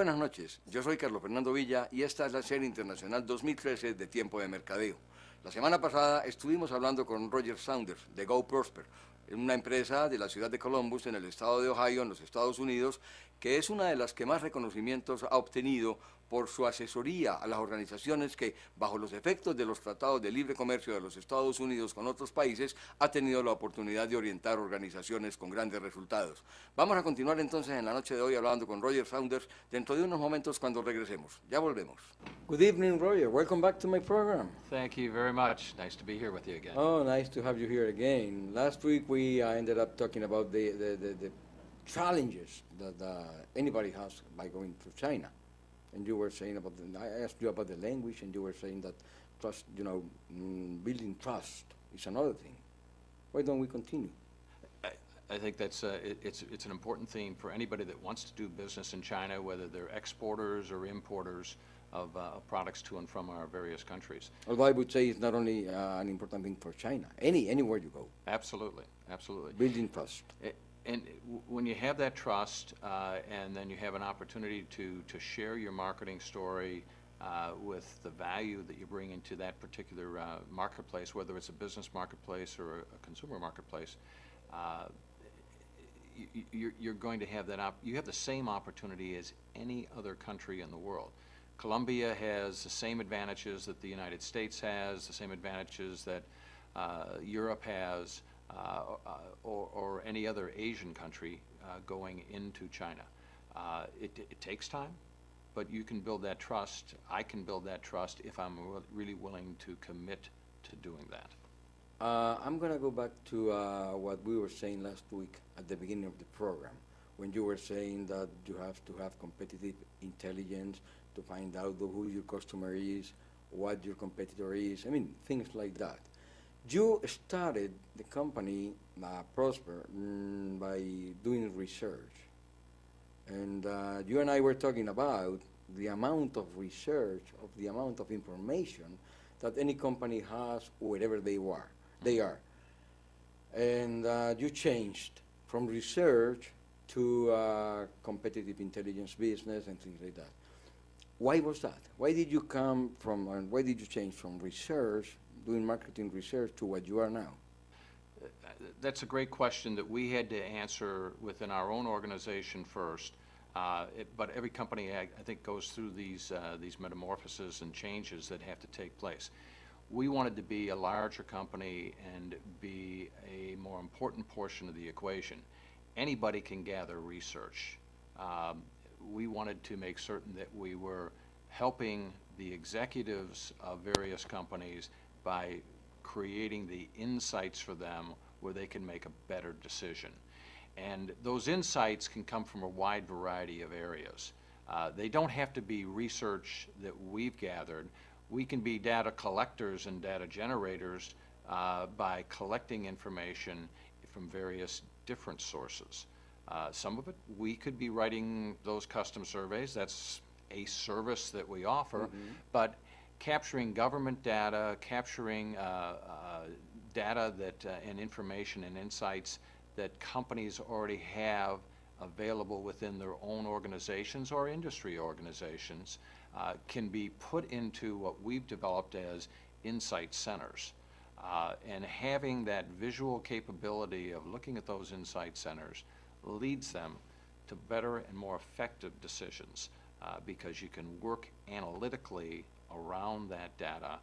buenas noches, yo soy Carlos Fernando Villa y esta es la serie Internacional 2013 de Tiempo de Mercadeo. La semana pasada estuvimos hablando con Roger Saunders de Go Prosper, una empresa de la ciudad de Columbus en el estado de Ohio, en los Estados Unidos, que es una de las que más reconocimientos ha obtenido por su asesoría a las organizaciones que, bajo los efectos de los tratados de libre comercio de los Estados Unidos con otros países, ha tenido la oportunidad de orientar organizaciones con grandes resultados. Vamos a continuar entonces en la noche de hoy hablando con Roger Saunders dentro de unos momentos cuando regresemos. Ya volvemos. Good evening, Roger. Welcome back to my program. Thank you very much. Nice to be here with you again. Oh, nice to have you here again. Last week we ended up talking about the challenges that anybody has by going to China. And you were saying about, I asked you about the language, and you were saying that trust, building trust is another thing. Why don't we continue? I think that's it's an important theme for anybody that wants to do business in China, whether they're exporters or importers of products to and from our various countries. Although I would say it's not only an important thing for China, anywhere you go. Absolutely, absolutely. Building trust. And when you have that trust, and then you have an opportunity to share your marketing story with the value that you bring into that particular marketplace, whether it's a business marketplace or a consumer marketplace, you're going to have that. You have the same opportunity as any other country in the world. Colombia has the same advantages that the United States has, the same advantages that Europe has. Or any other Asian country going into China. It takes time, but you can build that trust. I can build that trust if I'm really willing to commit to doing that. I'm going to go back to what we were saying last week at the beginning of the program, when you were saying that you have to have competitive intelligence to find out who your customer is, what your competitor is, I mean, things like that. You started the company, Prosper, by doing research. And you and I were talking about the amount of research, of the amount of information that any company has wherever they are. And you changed from research to competitive intelligence business and things like that. Why was that? Why did you come from, and why did you change from research, doing marketing research, to what you are now? That's a great question that we had to answer within our own organization first. But every company, I think, goes through these metamorphoses and changes that have to take place. We wanted to be a larger company and be a more important portion of the equation. Anybody can gather research. We wanted to make certain that we were helping the executives of various companies by creating the insights for them where they can make a better decision. And those insights can come from a wide variety of areas. They don't have to be research that we've gathered. We can be data collectors and data generators by collecting information from various different sources. Some of it, we could be writing those custom surveys. That's a service that we offer, but capturing government data, capturing data that and information and insights that companies already have available within their own organizations or industry organizations can be put into what we've developed as insight centers. And having that visual capability of looking at those insight centers leads them to better and more effective decisions because you can work analytically around that data,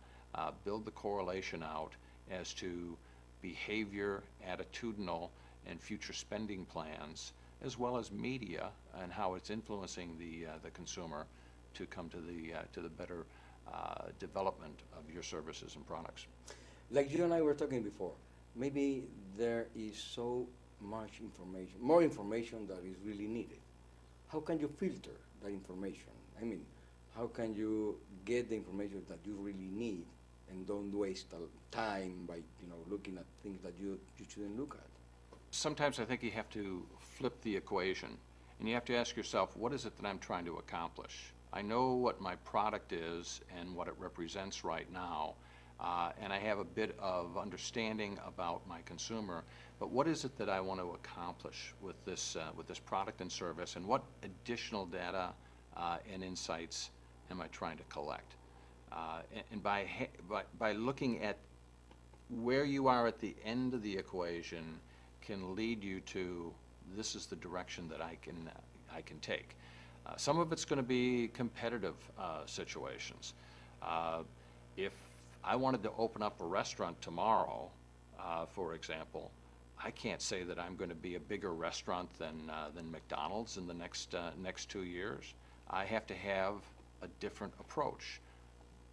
build the correlation out as to behavior, attitudinal, and future spending plans, as well as media and how it's influencing the consumer to come to the better development of your services and products. Like you and I were talking before, maybe there is so much information, more information that is really needed. How can you filter that information? I mean, how can you get the information that you really need and don't waste time by looking at things that you shouldn't look at? Sometimes I think you have to flip the equation and you have to ask yourself, what is it that I'm trying to accomplish? I know what my product is and what it represents right now, and I have a bit of understanding about my consumer, but what is it that I want to accomplish with this product and service, and what additional data and insights am I trying to collect? And by looking at where you are at the end of the equation can lead you to, this is the direction that I can take. Some of it's going to be competitive situations. If I wanted to open up a restaurant tomorrow, for example, I can't say that I'm going to be a bigger restaurant than McDonald's in the next 2 years. I have to have a different approach.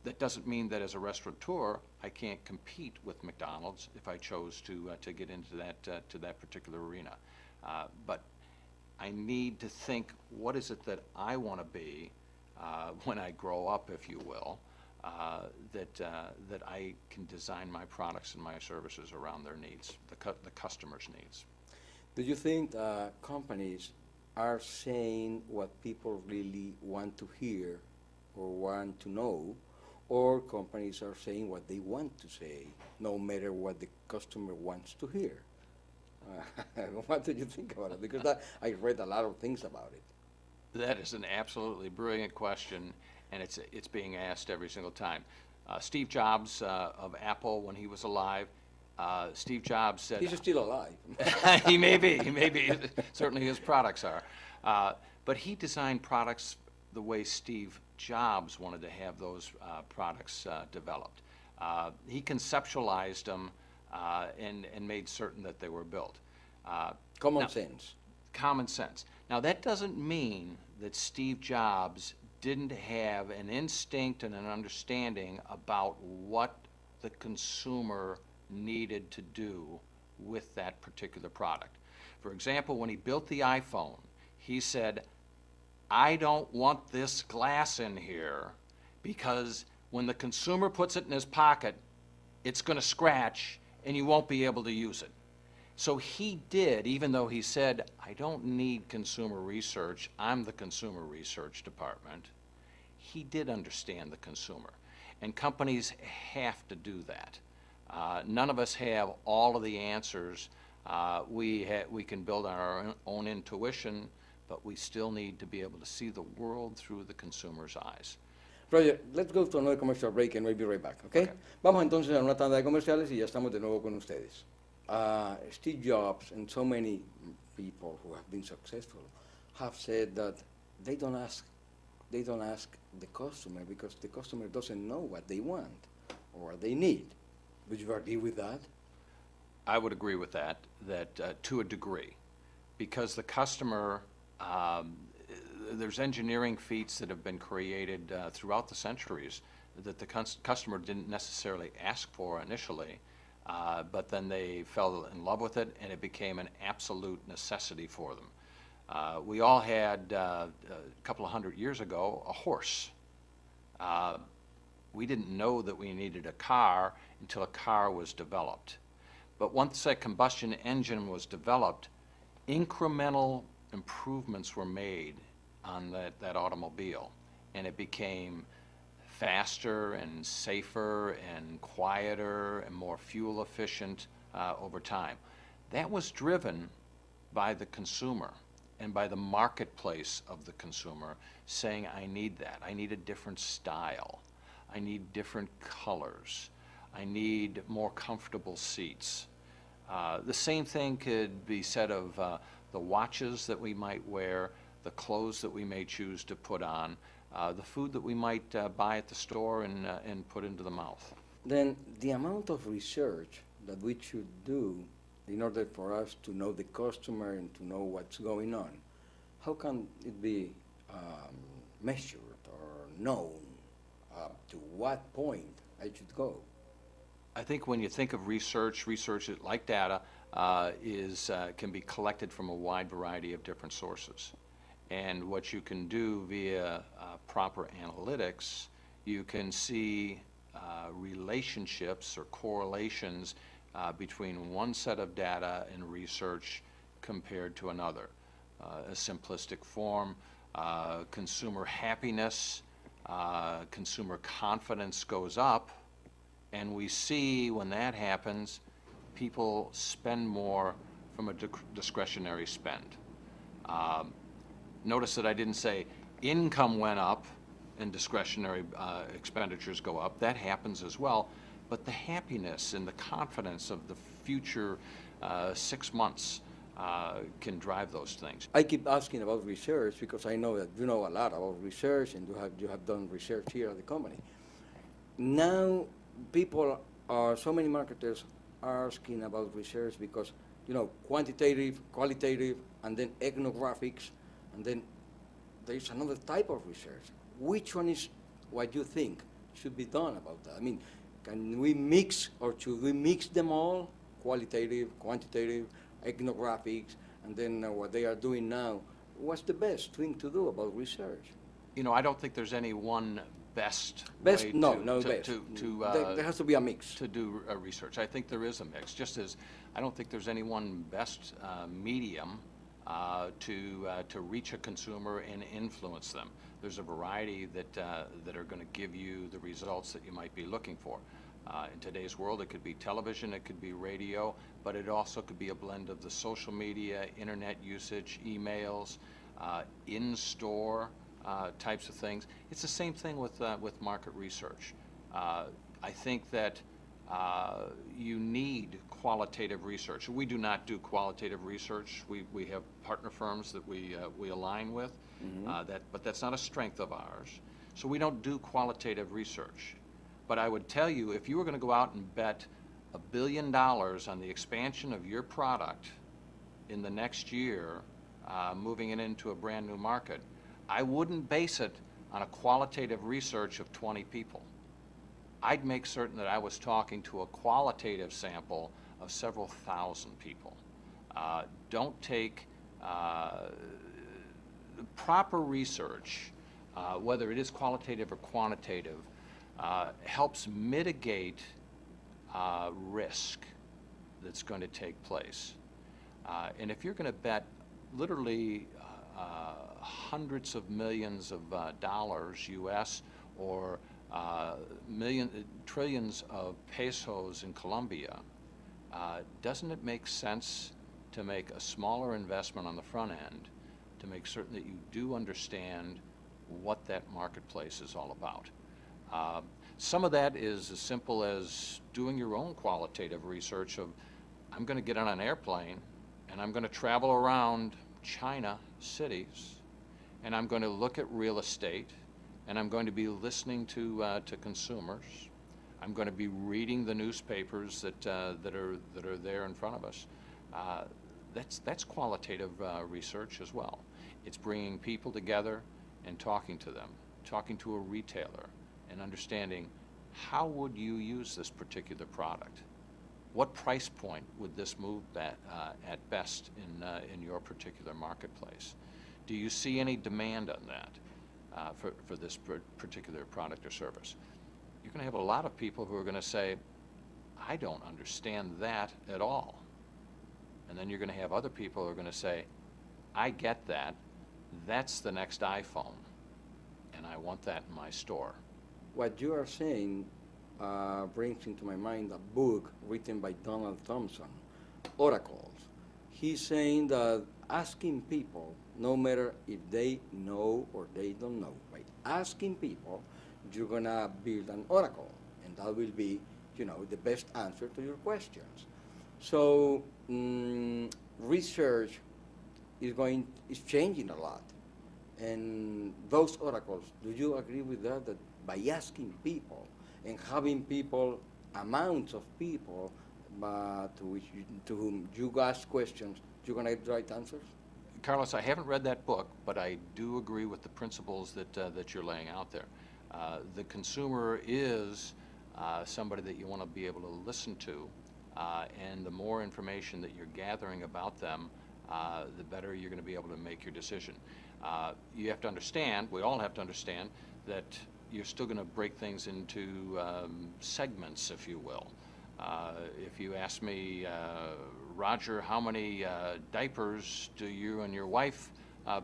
That doesn't mean that as a restaurateur I can't compete with McDonald's if I chose to get into that particular arena. But I need to think, what is it that I want to be when I grow up, if you will, that I can design my products and my services around their needs, the customer's needs. Do you think companies are saying what people really want to hear or want to know, or companies are saying what they want to say, no matter what the customer wants to hear? What do you think about it? Because I read a lot of things about it. That is an absolutely brilliant question, and it's being asked every single time. Steve Jobs of Apple, when he was alive, Steve Jobs said... He's still alive. He may be. Certainly his products are. But he designed products the way Steve Jobs wanted to have those products developed. He conceptualized them and made certain that they were built. Common sense. Common sense. Now, that doesn't mean that Steve Jobs didn't have an instinct and an understanding about what the consumer needed to do with that particular product. For example, when he built the iPhone, he said, I don't want this glass in here because when the consumer puts it in his pocket, it's going to scratch and you won't be able to use it. So he did, even though he said, I don't need consumer research, I'm the consumer research department, he did understand the consumer. And companies have to do that. None of us have all of the answers. We can build our own intuition, but we still need to be able to see the world through the consumer's eyes. Roger, let's go to another commercial break and we'll be right back, okay? Vamos entonces a una tanda de comerciales y ya estamos de nuevo con ustedes. Steve Jobs and so many people who have been successful have said that they don't ask the customer because the customer doesn't know what they want or what they need. Would you agree with that? I would agree with that to a degree, because the customer, there's engineering feats that have been created throughout the centuries that the customer didn't necessarily ask for initially, but then they fell in love with it and it became an absolute necessity for them. We all had, a couple of hundred years ago, a horse. We didn't know that we needed a car until a car was developed. But once that combustion engine was developed, incremental improvements were made on that automobile, and it became faster and safer and quieter and more fuel efficient over time. That was driven by the consumer and by the marketplace of the consumer saying, I need that. I need a different style. I need different colors. I need more comfortable seats. The same thing could be said of the watches that we might wear, the clothes that we may choose to put on, the food that we might buy at the store and put into the mouth. Then the amount of research that we should do in order for us to know the customer and to know what's going on, how can it be measured or known? To what point I should go? I think when you think of research like data can be collected from a wide variety of different sources. And what you can do via proper analytics, you can see relationships or correlations between one set of data and research compared to another. A simplistic form, consumer happiness, consumer confidence goes up, and we see when that happens, people spend more from a discretionary spend. Notice that I didn't say income went up and discretionary expenditures go up. That happens as well. But the happiness and the confidence of the future 6 months can drive those things. I keep asking about research because I know that you know a lot about research and you have done research here at the company. Now people are, so many marketers are asking about research because, you know, quantitative, qualitative, and then ethnographics, and then there's another type of research. Which one is what you think should be done about that? I mean, can we mix, or should we mix them all, qualitative, quantitative, ethnographics, and then what they are doing now? What's the best thing to do about research? You know, I don't think there's any one best Best? way No, to, no to, best. There has to be a mix. to do research. I think there is a mix, just as I don't think there's any one best medium to reach a consumer and influence them. There's a variety that are going to give you the results that you might be looking for. In today's world, it could be television, it could be radio, but it also could be a blend of the social media, internet usage, emails, in-store types of things. It's the same thing with market research. I think that you need qualitative research. We do not do qualitative research. We have partner firms that we align with, but that's not a strength of ours. So we don't do qualitative research. But I would tell you, if you were going to go out and bet $1 billion on the expansion of your product in the next year, moving it into a brand new market, I wouldn't base it on a qualitative research of 20 people. I'd make certain that I was talking to a qualitative sample of several thousand people. Don't take proper research, whether it is qualitative or quantitative, helps mitigate risk that's going to take place. And if you're going to bet literally hundreds of millions of dollars US or trillions of pesos in Colombia, doesn't it make sense to make a smaller investment on the front end to make certain that you do understand what that marketplace is all about? Some of that is as simple as doing your own qualitative research of, I'm going to get on an airplane and I'm going to travel around China cities and I'm going to look at real estate and I'm going to be listening to consumers. I'm going to be reading the newspapers that are there in front of us. That's qualitative research as well. It's bringing people together and talking to them, talking to a retailer, and understanding how would you use this particular product? What price point would this move at best in your particular marketplace? Do you see any demand on that for this particular product or service? You're going to have a lot of people who are going to say, I don't understand that at all. And then you're going to have other people who are going to say, I get that. That's the next iPhone, and I want that in my store. What you are saying brings into my mind a book written by Donald Thompson, Oracles. He's saying that asking people, no matter if they know or they don't know, by asking people, you're going to build an oracle, and that will be, you know, the best answer to your questions. So research is changing a lot. And those oracles, do you agree with that by asking people and having people, amounts of people, to whom you ask questions, you're going to get the right answers? Carlos, I haven't read that book, but I do agree with the principles that you're laying out there. The consumer is somebody that you want to be able to listen to, and the more information that you're gathering about them, the better you're going to be able to make your decision. You have to understand, we all have to understand, that you're still going to break things into segments, if you will. If you ask me, Roger, how many diapers do you and your wife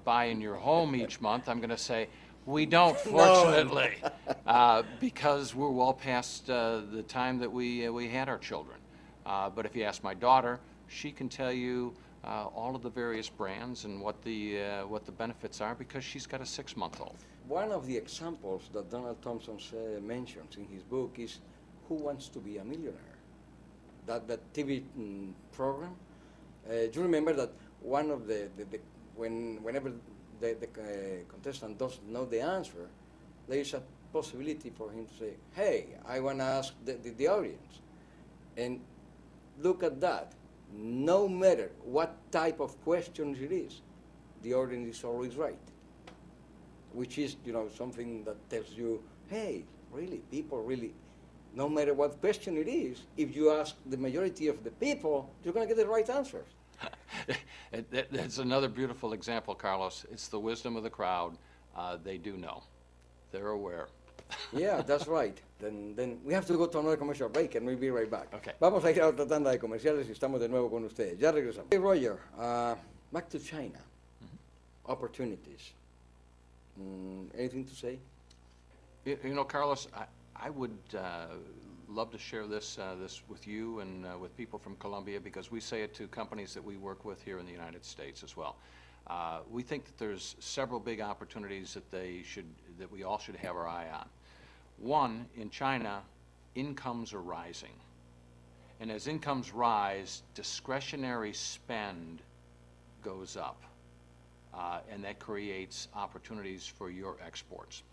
buy in your home each month? I'm going to say, we don't, fortunately, because we're well past the time that we had our children. But if you ask my daughter, she can tell you all of the various brands and what the benefits are, because she's got a 6-month-old. One of the examples that Donald Thompson mentions in his book is Who Wants to Be a Millionaire? That TV program. Do you remember that one of whenever the contestant doesn't know the answer, there is a possibility for him to say, hey, I want to ask the audience. And look at that. No matter what type of questions it is, the audience is always right. Which is, something that tells you, hey, really, people really, no matter what question it is, if you ask the majority of the people, you're going to get the right answers. That's another beautiful example, Carlos. It's the wisdom of the crowd. They do know. They're aware. Yeah, that's right. Then we have to go to another commercial break, and we'll be right back. Okay. Vamos a ir a otra tanda de comerciales y estamos de nuevo con ustedes. Ya regresamos. Hey, Roger, back to China. Opportunities. Anything to say? Carlos, I would love to share this with you and with people from Colombia, because we say it to companies that we work with here in the United States as well. We think that there's several big opportunities that we all should have our eye on. One, in China, incomes are rising. And as incomes rise, discretionary spend goes up. And that creates opportunities for your exports.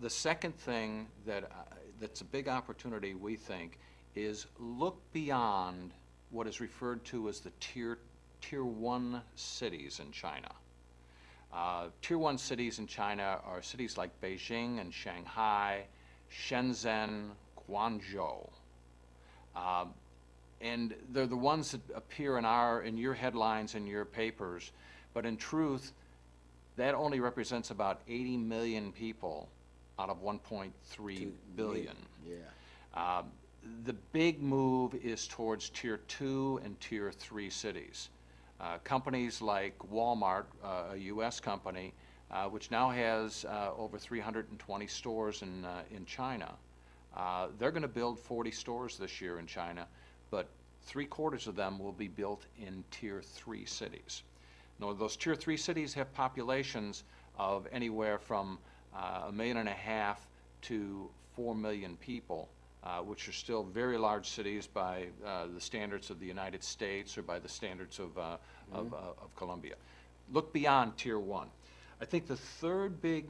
The second thing that's a big opportunity, we think, is look beyond what is referred to as the Tier 1 cities in China. Tier 1 cities in China are cities like Beijing and Shanghai, Shenzhen, Guangzhou. And they're the ones that appear in your headlines and your papers, but in truth, that only represents about 80 million people out of 1.3 billion. Yeah. The big move is towards Tier 2 and Tier 3 cities. Companies like Walmart, a U.S. company, which now has over 320 stores in China, they're going to build 40 stores this year in China, but 3/4 of them will be built in Tier 3 cities. Now, those Tier 3 cities have populations of anywhere from 1.5 million to 4 million people, which are still very large cities by the standards of the United States or by the standards of Colombia. Look beyond Tier 1. I think the third big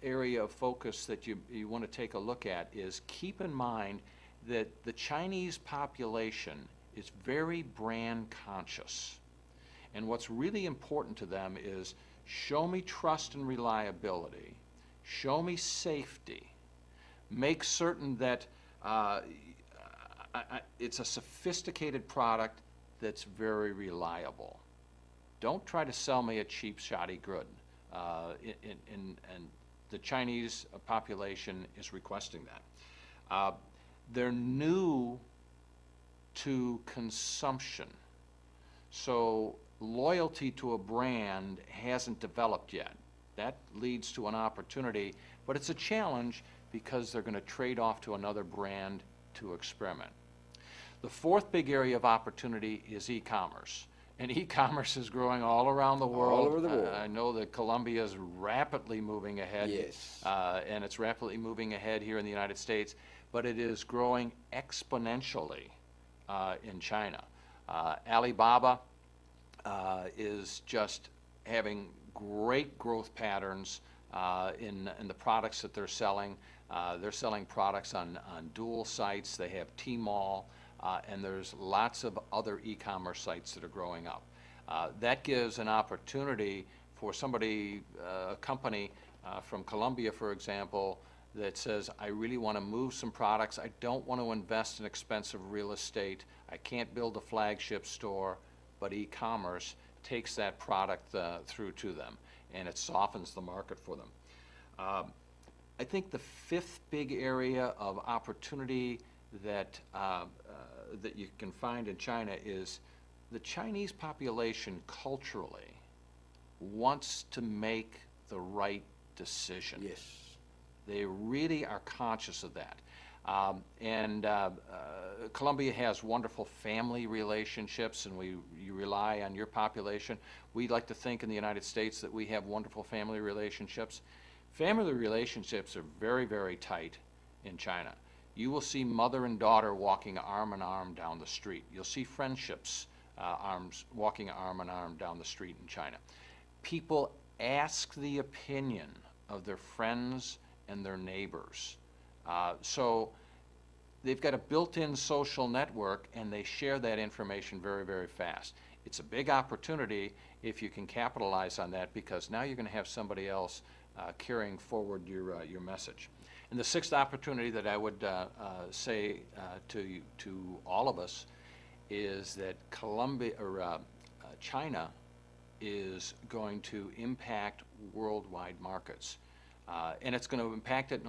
area of focus that you want to take a look at is keep in mind that the Chinese population is very brand conscious. And what's really important to them is show me trust and reliability, show me safety, make certain that it's a sophisticated product that's very reliable. Don't try to sell me a cheap, shoddy good. And the Chinese population is requesting that. They're new to consumption. So loyalty to a brand hasn't developed yet. That leads to an opportunity, but it's a challenge because they're going to trade off to another brand to experiment. The fourth big area of opportunity is e-commerce. And e-commerce is growing all around the world. All over the world. I know that Colombia is rapidly moving ahead. Yes. And it's rapidly moving ahead here in the United States, but it is growing exponentially in China. Alibaba is just having great growth patterns in the products that they're selling. They're selling products on dual sites. They have Tmall, and there's lots of other e-commerce sites that are growing up. That gives an opportunity for somebody, a company from Colombia, for example, that says, I really want to move some products. I don't want to invest in expensive real estate. I can't build a flagship store, but e-commerce takes that product through to them, and it softens the market for them. I think the fifth big area of opportunity that you can find in China is the Chinese population culturally wants to make the right decision. Yes. They really are conscious of that. Colombia has wonderful family relationships, and you rely on your population. We like to think in the United States that we have wonderful family relationships. Family relationships are very, very tight in China. You will see mother and daughter walking arm in arm down the street. You'll see friendships walking arm in arm down the street in China. People ask the opinion of their friends and their neighbors. So they've got a built-in social network, and they share that information very, very fast. It's a big opportunity if you can capitalize on that, because now you're going to have somebody else carrying forward your message. And the sixth opportunity that I would say to all of us is that China is going to impact worldwide markets, and it's going to impact it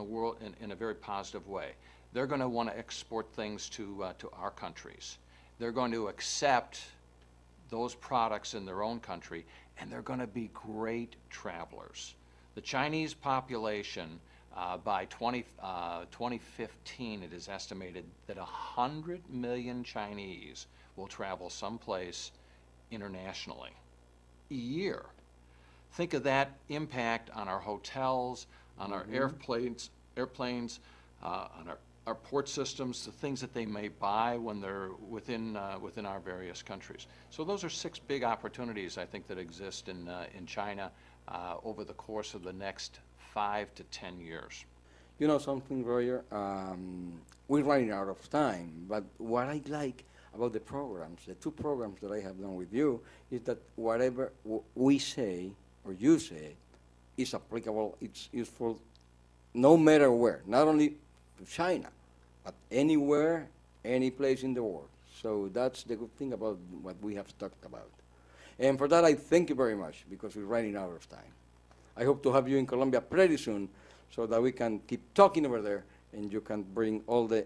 in a very positive way. They're going to want to export things to our countries. They're going to accept those products in their own country, and they're going to be great travelers. The Chinese population, by 2015, it is estimated that 100 million Chinese will travel someplace internationally a year. Think of that impact on our hotels, on our airplanes, on our port systems, the things that they may buy when they're within our various countries. So those are six big opportunities, I think, that exist in China over the course of the next 5 to 10 years. You know something, Roger? We're running out of time, but what I like about the programs, the two programs that I have done with you, is that whatever we say or you say is applicable, it's useful no matter where, not only to China, but anywhere, any place in the world. So that's the good thing about what we have talked about. And for that, I thank you very much, because we're running out of time. I hope to have you in Colombia pretty soon, so that we can keep talking over there, and you can bring all the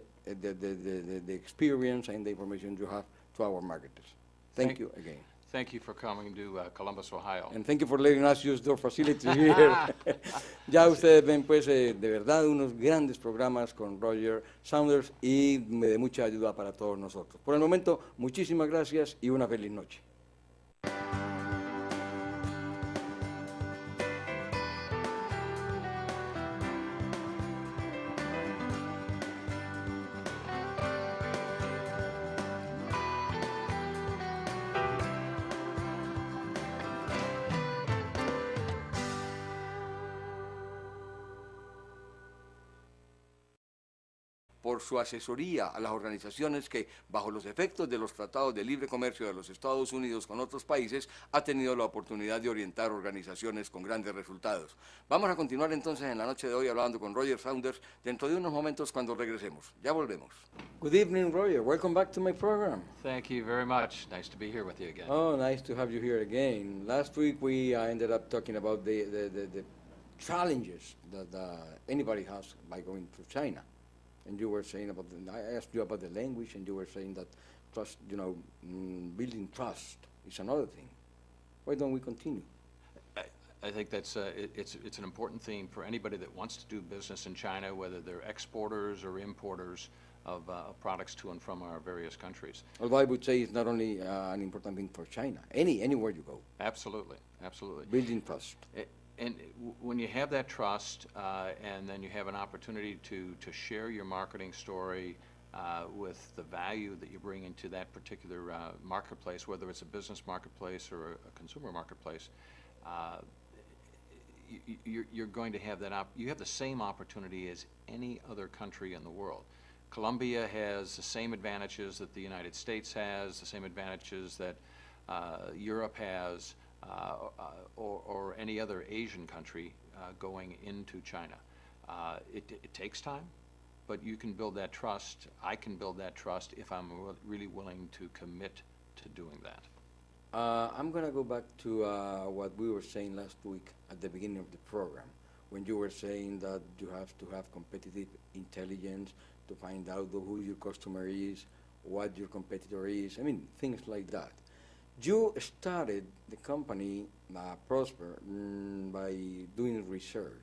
experience and the information you have to our marketers. Thank you again. Thank you for coming to Columbus, Ohio. And thank you for letting us use your facility here. Ya ustedes ven, pues, de verdad, unos grandes programas con Roger Saunders y de mucha ayuda para todos nosotros. Por el momento, muchísimas gracias y una feliz noche. Por su asesoría a las organizaciones que, bajo los efectos de los tratados de libre comercio de los Estados Unidos con otros países, ha tenido la oportunidad de orientar organizaciones con grandes resultados. Vamos a continuar entonces en la noche de hoy hablando con Roger Saunders dentro de unos momentos cuando regresemos. Ya volvemos. Good evening, Roger. Welcome back to my program. Thank you very much. Nice to be here with you again. Oh, nice to have you here again. Last week we ended up talking about the challenges that anybody has by going to China. And you were saying about, I asked you about the language, and you were saying that trust, building trust is another thing. Why don't we continue? I think that's it's an important theme for anybody that wants to do business in China, whether they're exporters or importers of products to and from our various countries. Although I would say it's not only an important thing for China, anywhere you go. Absolutely, absolutely. Building trust. And when you have that trust, and then you have an opportunity to share your marketing story with the value that you bring into that particular marketplace, whether it's a business marketplace or a consumer marketplace, you're going to have that. You have the same opportunity as any other country in the world. Colombia has the same advantages that the United States has, the same advantages that Europe has. Or any other Asian country going into China. It takes time, but you can build that trust. I can build that trust if I'm really willing to commit to doing that. I'm going to go back to what we were saying last week at the beginning of the program, when you were saying that you have to have competitive intelligence to find out who your customer is, what your competitor is, things like that. You started the company, Prosper, by doing research.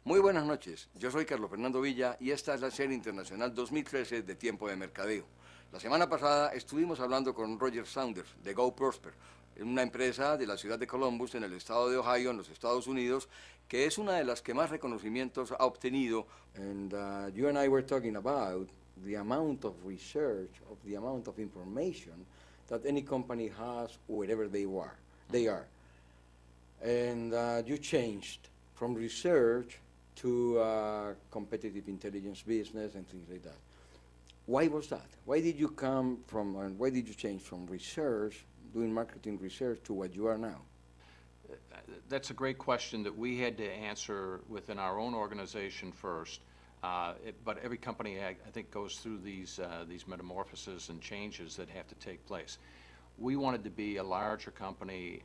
Muy buenas noches, yo soy Carlos Fernando Villa y esta es la serie internacional 2013 de Tiempo de Mercadeo. La semana pasada estuvimos hablando con Roger Saunders de Go Prosper, una empresa de la ciudad de Columbus en el estado de Ohio, en los Estados Unidos, que es una de las que más reconocimientos ha obtenido. And you and I were talking about the amount of research, of the amount of information that any company has wherever they are. And you changed from research to competitive intelligence business and things like that. Why was that? Why did you come from, and why did you change from research, doing marketing research, to what you are now? That's a great question that we had to answer within our own organization first. But every company, I think, goes through these metamorphoses and changes that have to take place. We wanted to be a larger company